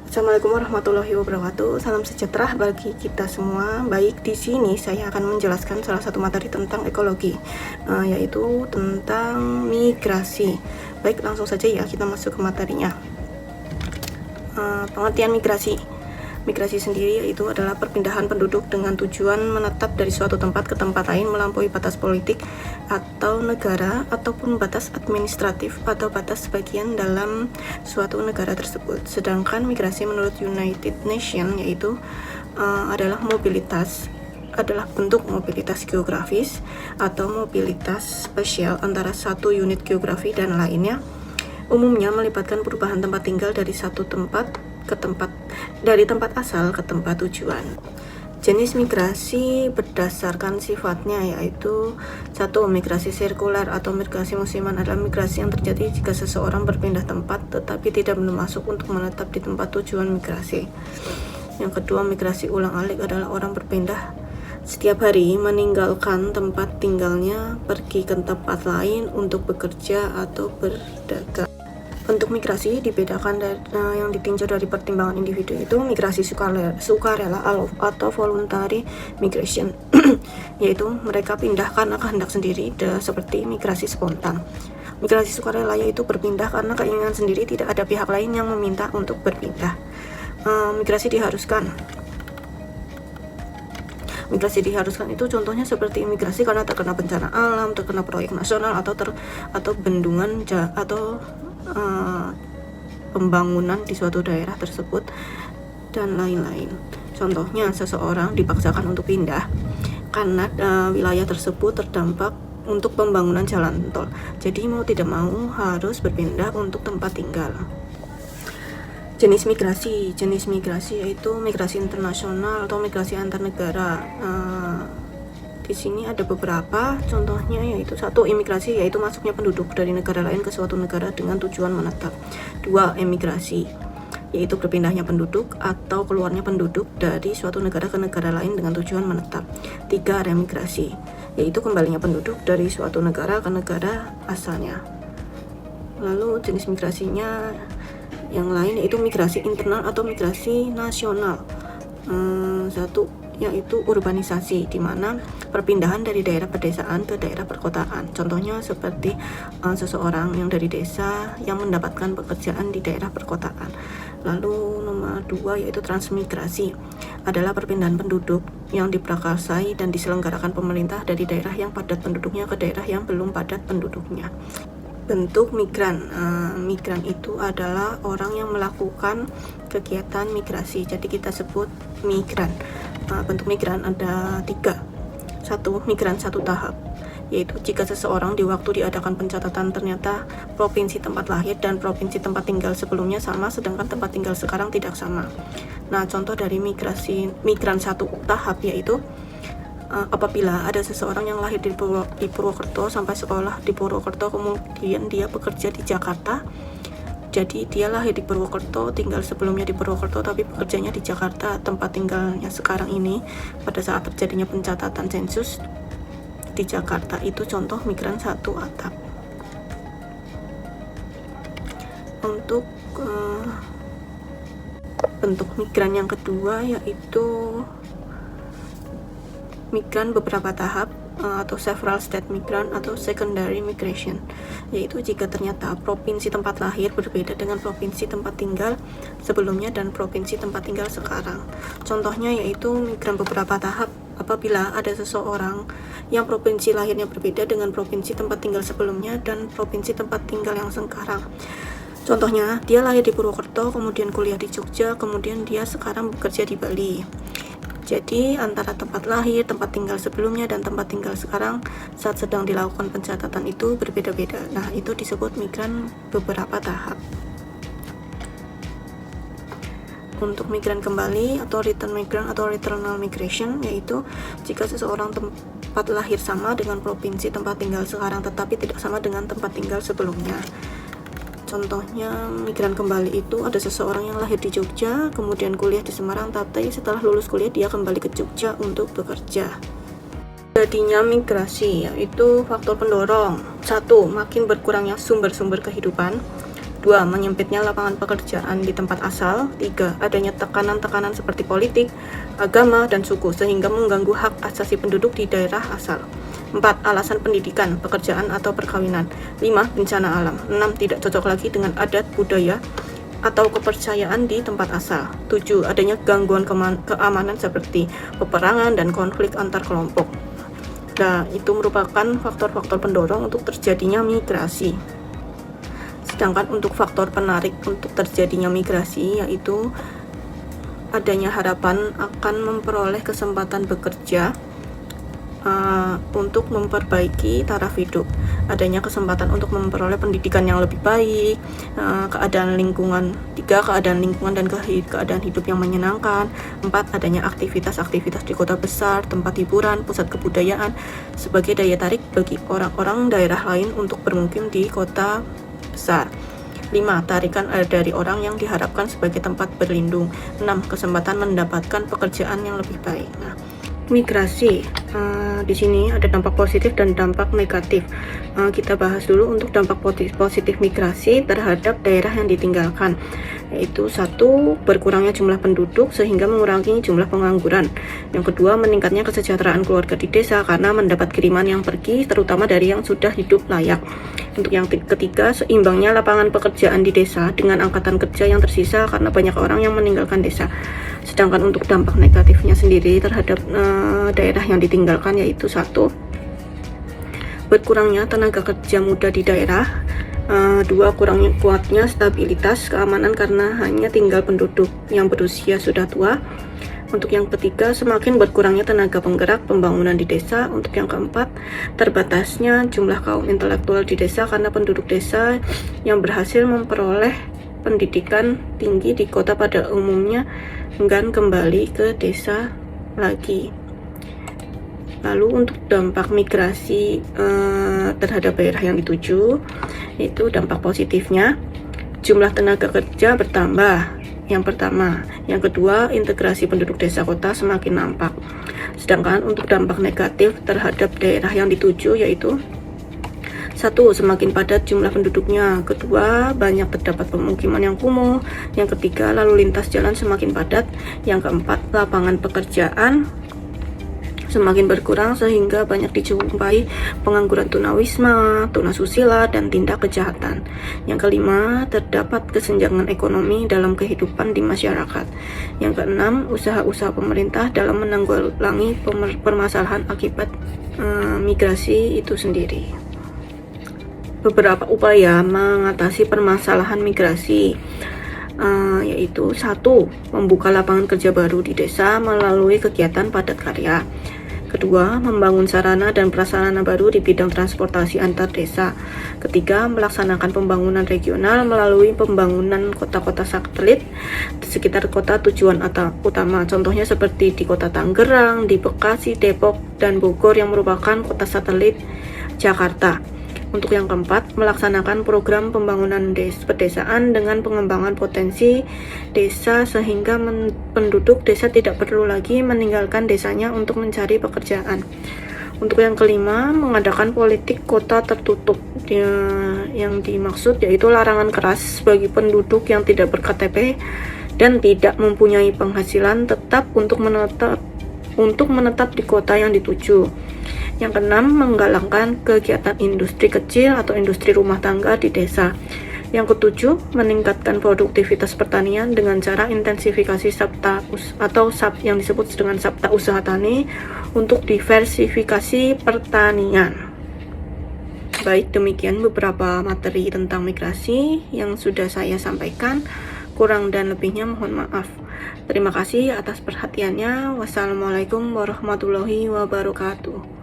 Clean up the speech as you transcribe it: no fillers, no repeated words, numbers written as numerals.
Assalamualaikum warahmatullahi wabarakatuh. Salam sejahtera bagi kita semua. Baik, di sini saya akan menjelaskan salah satu materi tentang ekologi, yaitu tentang migrasi. Baik, langsung saja ya kita masuk ke materinya. Pengertian migrasi. Migrasi sendiri yaitu adalah perpindahan penduduk dengan tujuan menetap dari suatu tempat ke tempat lain melampaui batas politik atau negara ataupun batas administratif atau batas bagian dalam suatu negara tersebut. Sedangkan migrasi menurut United Nations yaitu adalah bentuk mobilitas geografis atau mobilitas spasial antara satu unit geografi dan lainnya, umumnya melibatkan perubahan tempat tinggal dari tempat asal ke tempat tujuan. Jenis migrasi berdasarkan sifatnya yaitu 1. Migrasi sirkular atau migrasi musiman adalah migrasi yang terjadi jika seseorang berpindah tempat tetapi tidak masuk untuk menetap di tempat tujuan migrasi. Yang kedua, migrasi ulang-alik adalah orang berpindah setiap hari meninggalkan tempat tinggalnya pergi ke tempat lain untuk bekerja atau berdagang. Untuk migrasi dibedakan yang ditinjau dari pertimbangan individu itu migrasi sukarela atau voluntary migration yaitu mereka pindah karena kehendak sendiri, seperti migrasi spontan. Migrasi sukarela yaitu berpindah karena keinginan sendiri, tidak ada pihak lain yang meminta untuk berpindah. Migrasi diharuskan itu contohnya seperti imigrasi karena terkena bencana alam, terkena proyek nasional atau bendungan atau pembangunan di suatu daerah tersebut dan lain-lain. Contohnya seseorang dipaksakan untuk pindah karena wilayah tersebut terdampak untuk pembangunan jalan tol. Jadi mau tidak mau harus berpindah untuk tempat tinggal. Jenis migrasi yaitu migrasi internasional atau migrasi antar negara. Di sini ada beberapa contohnya, yaitu 1. Imigrasi yaitu masuknya penduduk dari negara lain ke suatu negara dengan tujuan menetap. 2. Emigrasi yaitu berpindahnya penduduk atau keluarnya penduduk dari suatu negara ke negara lain dengan tujuan menetap. 3. Remigrasi yaitu kembalinya penduduk dari suatu negara ke negara asalnya. Lalu jenis migrasinya yang lain yaitu migrasi internal atau migrasi nasional. 1. yaitu urbanisasi, di mana perpindahan dari daerah pedesaan ke daerah perkotaan. Contohnya seperti seseorang yang dari desa yang mendapatkan pekerjaan di daerah perkotaan. Lalu nomor 2 yaitu transmigrasi, adalah perpindahan penduduk yang diprakarsai dan diselenggarakan pemerintah dari daerah yang padat penduduknya ke daerah yang belum padat penduduknya. Bentuk migran itu adalah orang yang melakukan kegiatan migrasi, jadi kita sebut migran. Bentuk migran ada 3. 1. Migran satu tahap, yaitu jika seseorang di waktu diadakan pencatatan ternyata provinsi tempat lahir dan provinsi tempat tinggal sebelumnya sama, sedangkan tempat tinggal sekarang tidak sama. Nah, contoh dari migran satu tahap yaitu apabila ada seseorang yang lahir di Purwokerto sampai sekolah di Purwokerto, kemudian dia bekerja di Jakarta. Jadi dia lahir di Purwokerto, tinggal sebelumnya di Purwokerto, tapi bekerjanya di Jakarta, tempat tinggalnya sekarang ini pada saat terjadinya pencatatan sensus di Jakarta. Itu contoh migran satu atap. Untuk bentuk migran yang kedua yaitu migran beberapa tahap atau several state migran atau secondary migration, yaitu jika ternyata provinsi tempat lahir berbeda dengan provinsi tempat tinggal sebelumnya dan provinsi tempat tinggal sekarang. Contohnya yaitu migran beberapa tahap apabila ada seseorang yang provinsi lahirnya berbeda dengan provinsi tempat tinggal sebelumnya dan provinsi tempat tinggal yang sekarang. Contohnya, dia lahir di Purwokerto, kemudian kuliah di Jogja, kemudian dia sekarang bekerja di Bali. Jadi antara tempat lahir, tempat tinggal sebelumnya, dan tempat tinggal sekarang saat sedang dilakukan pencatatan itu berbeda-beda. Nah, itu disebut migran beberapa tahap. Untuk migran kembali atau return migrant atau returnal migration, yaitu jika seseorang tempat lahir sama dengan provinsi tempat tinggal sekarang tetapi tidak sama dengan tempat tinggal sebelumnya. Contohnya migran kembali itu ada seseorang yang lahir di Jogja, kemudian kuliah di Semarang, tapi setelah lulus kuliah dia kembali ke Jogja untuk bekerja. Jadinya migrasi yaitu faktor pendorong. 1. Makin berkurangnya sumber-sumber kehidupan. 2. Menyempitnya lapangan pekerjaan di tempat asal. 3. Adanya tekanan-tekanan seperti politik, agama, dan suku sehingga mengganggu hak asasi penduduk di daerah asal. 4. Alasan pendidikan, pekerjaan, atau perkawinan. 5. Bencana alam. 6. Tidak cocok lagi dengan adat, budaya, atau kepercayaan di tempat asal. 7. Adanya gangguan keamanan seperti peperangan dan konflik antar kelompok. Nah, itu merupakan faktor-faktor pendorong untuk terjadinya migrasi. Sedangkan untuk faktor penarik untuk terjadinya migrasi yaitu adanya harapan akan memperoleh kesempatan bekerja untuk memperbaiki taraf hidup, adanya kesempatan untuk memperoleh pendidikan yang lebih baik, keadaan lingkungan. 3. Keadaan lingkungan dan keadaan hidup yang menyenangkan. 4. Adanya aktivitas-aktivitas di kota besar, tempat hiburan, pusat kebudayaan sebagai daya tarik bagi orang-orang daerah lain untuk bermukim di kota besar. 5. Tarikan dari orang yang diharapkan sebagai tempat berlindung. 6. Kesempatan mendapatkan pekerjaan yang lebih baik. Nah, migrasi di sini ada dampak positif dan dampak negatif. Kita bahas dulu untuk dampak positif migrasi terhadap daerah yang ditinggalkan, yaitu 1. Berkurangnya jumlah penduduk sehingga mengurangi jumlah pengangguran. Yang kedua, meningkatnya kesejahteraan keluarga di desa karena mendapat kiriman yang pergi, terutama dari yang sudah hidup layak. Untuk yang ketiga, seimbangnya lapangan pekerjaan di desa dengan angkatan kerja yang tersisa karena banyak orang yang meninggalkan desa. Sedangkan untuk dampak negatifnya sendiri terhadap daerah yang ditinggalkan yaitu 1. Berkurangnya tenaga kerja muda di daerah. 2. Kurangnya kuatnya stabilitas keamanan karena hanya tinggal penduduk yang berusia sudah tua. Untuk yang ketiga, semakin berkurangnya tenaga penggerak pembangunan di desa. Untuk yang keempat, terbatasnya jumlah kaum intelektual di desa karena penduduk desa yang berhasil memperoleh pendidikan tinggi di kota pada umumnya enggan kembali ke desa lagi. Lalu untuk dampak migrasi terhadap daerah yang dituju, itu dampak positifnya, jumlah tenaga kerja bertambah. Yang pertama. Yang kedua, integrasi penduduk desa kota semakin nampak. Sedangkan untuk dampak negatif terhadap daerah yang dituju yaitu 1. Semakin padat jumlah penduduknya. Kedua, banyak terdapat pemukiman yang kumuh. Yang ketiga, lalu lintas jalan semakin padat. Yang keempat, lapangan pekerjaan semakin berkurang sehingga banyak dijumpai pengangguran tunawisma, tunasusila, dan tindak kejahatan. Yang kelima, terdapat kesenjangan ekonomi dalam kehidupan di masyarakat. Yang keenam, usaha-usaha pemerintah dalam menanggulangi permasalahan akibat migrasi itu sendiri. Beberapa upaya mengatasi permasalahan migrasi yaitu 1. Membuka lapangan kerja baru di desa melalui kegiatan padat karya. Kedua, membangun sarana dan prasarana baru di bidang transportasi antar desa. Ketiga, melaksanakan pembangunan regional melalui pembangunan kota-kota satelit di sekitar kota tujuan utama. Contohnya seperti di kota Tangerang, di Bekasi, Depok, dan Bogor yang merupakan kota satelit Jakarta. Untuk yang keempat, melaksanakan program pembangunan pedesaan dengan pengembangan potensi desa sehingga penduduk desa tidak perlu lagi meninggalkan desanya untuk mencari pekerjaan. Untuk yang kelima, mengadakan politik kota tertutup. Yang dimaksud yaitu larangan keras bagi penduduk yang tidak ber-KTP dan tidak mempunyai penghasilan tetap untuk menetap di kota yang dituju. Yang keenam, menggalakkan kegiatan industri kecil atau industri rumah tangga di desa. Yang ketujuh, meningkatkan produktivitas pertanian dengan cara intensifikasi yang disebut dengan sabta usaha tani untuk diversifikasi pertanian. Baik, demikian beberapa materi tentang migrasi yang sudah saya sampaikan. Kurang dan lebihnya mohon maaf. Terima kasih atas perhatiannya. Wassalamualaikum warahmatullahi wabarakatuh.